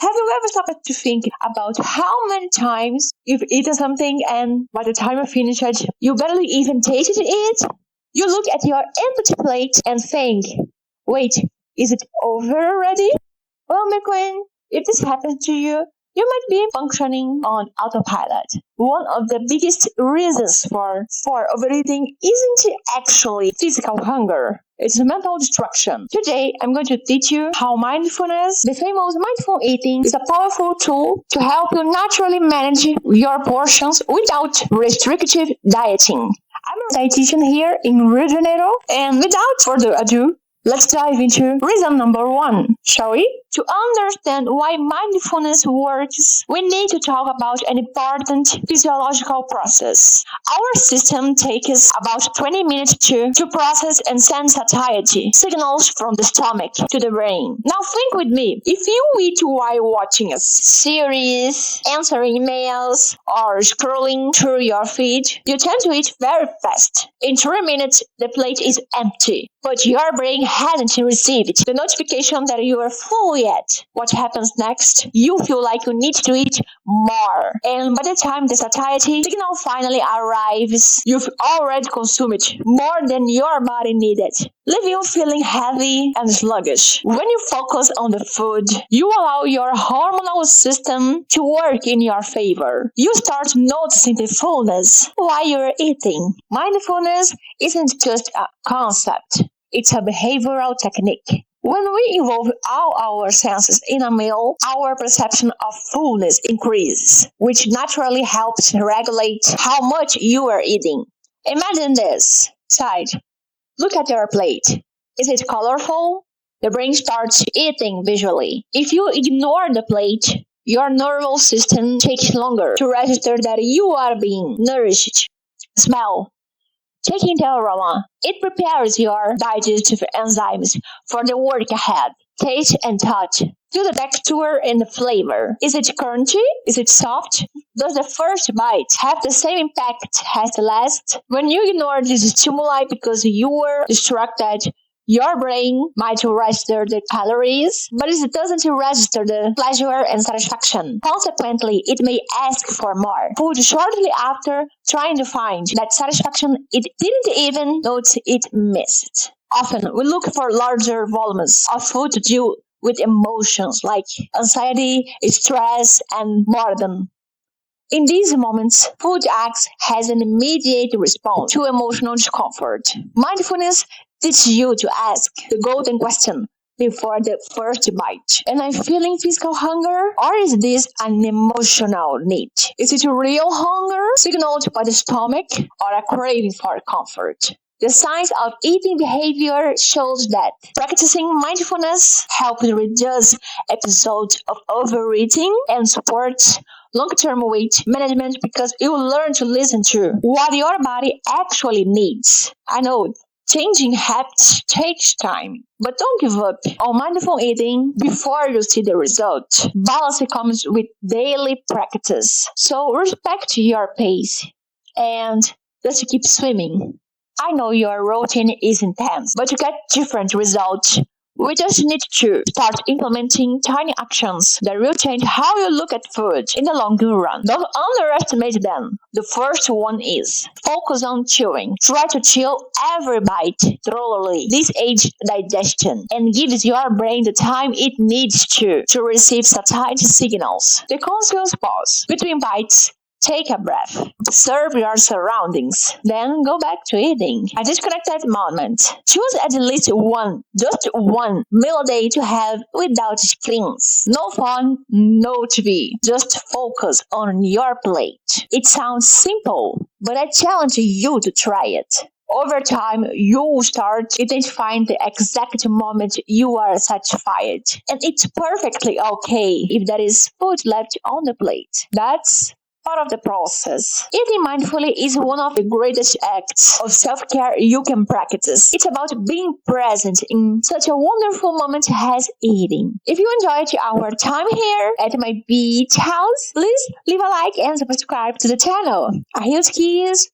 Have you ever stopped to think about how many times you've eaten something and by the time you finish it, you barely even tasted it? You look at your empty plate and think, wait, is it over already? Well, my queen, if this happens to you, you might be functioning on autopilot. One of the biggest reasons for overeating isn't actually physical hunger. It's mental distraction. Today, I'm going to teach you how mindfulness, the famous mindful eating, is a powerful tool to help you naturally manage your portions without restrictive dieting. I'm a dietitian here in Rio de Janeiro, and without further ado, let's dive into reason number 1, shall we? To understand why mindfulness works, we need to talk about an important physiological process. Our system takes about 20 minutes to process and send satiety signals from the stomach to the brain. Now think with me. If you eat while watching a series, answering emails, or scrolling through your feed, you tend to eat very fast. In 3 minutes, the plate is empty, but your brain hasn't received the notification that you are full yet. What happens next? You feel like you need to eat more. And by the time the satiety signal finally arrives, you've already consumed more than your body needed, leaving you feeling heavy and sluggish. When you focus on the food, you allow your hormonal system to work in your favor. You start noticing the fullness while you're eating. Mindfulness isn't just a concept. It's a behavioral technique. When we involve all our senses in a meal, our perception of fullness increases, which naturally helps regulate how much you are eating. Imagine this. Side. Look at your plate. Is it colorful? The brain starts eating visually. If you ignore the plate, your nervous system takes longer to register that you are being nourished. Smell. Taking the aroma, it prepares your digestive enzymes for the work ahead. Taste and touch. Feel the texture and the flavor. Is it crunchy? Is it soft? Does the first bite have the same impact as the last? When you ignore these stimuli because you were distracted, your brain might register the calories, but it doesn't register the pleasure and satisfaction. Consequently, it may ask for more food shortly after, trying to find that satisfaction it didn't even notice it missed. Often, we look for larger volumes of food to deal with emotions like anxiety, stress, and boredom. In these moments, food acts as an immediate response to emotional discomfort. Mindfulness teaches you to ask the golden question before the first bite. Am I feeling physical hunger, or is this an emotional need? Is it real hunger signaled by the stomach, or a craving for comfort? The science of eating behavior shows that practicing mindfulness helps reduce episodes of overeating and supports long-term weight management because you learn to listen to what your body actually needs. I know changing habits takes time, but don't give up on mindful eating before you see the result. Balance comes with daily practice, so respect your pace and just keep swimming. I know your routine is intense, but you get different results. We just need to start implementing tiny actions that will change how you look at food in the long run. Don't underestimate them. The first one is focus on chewing. Try to chew every bite thoroughly. This aids digestion and gives your brain the time it needs to receive satiety signals. The conscious pause between bites. Take a breath. Observe your surroundings. Then go back to eating. A disconnected moment. Choose at least just one meal a day to have without screens. No phone, no TV. Just focus on your plate. It sounds simple, but I challenge you to try it. Over time, you will start identifying the exact moment you are satisfied. And it's perfectly okay if there is food left on the plate. That's part of the process. Eating mindfully is one of the greatest acts of self-care you can practice. It's about being present in such a wonderful moment as eating. If you enjoyed our time here at my beach house, please leave a like and subscribe to the channel. A huge kiss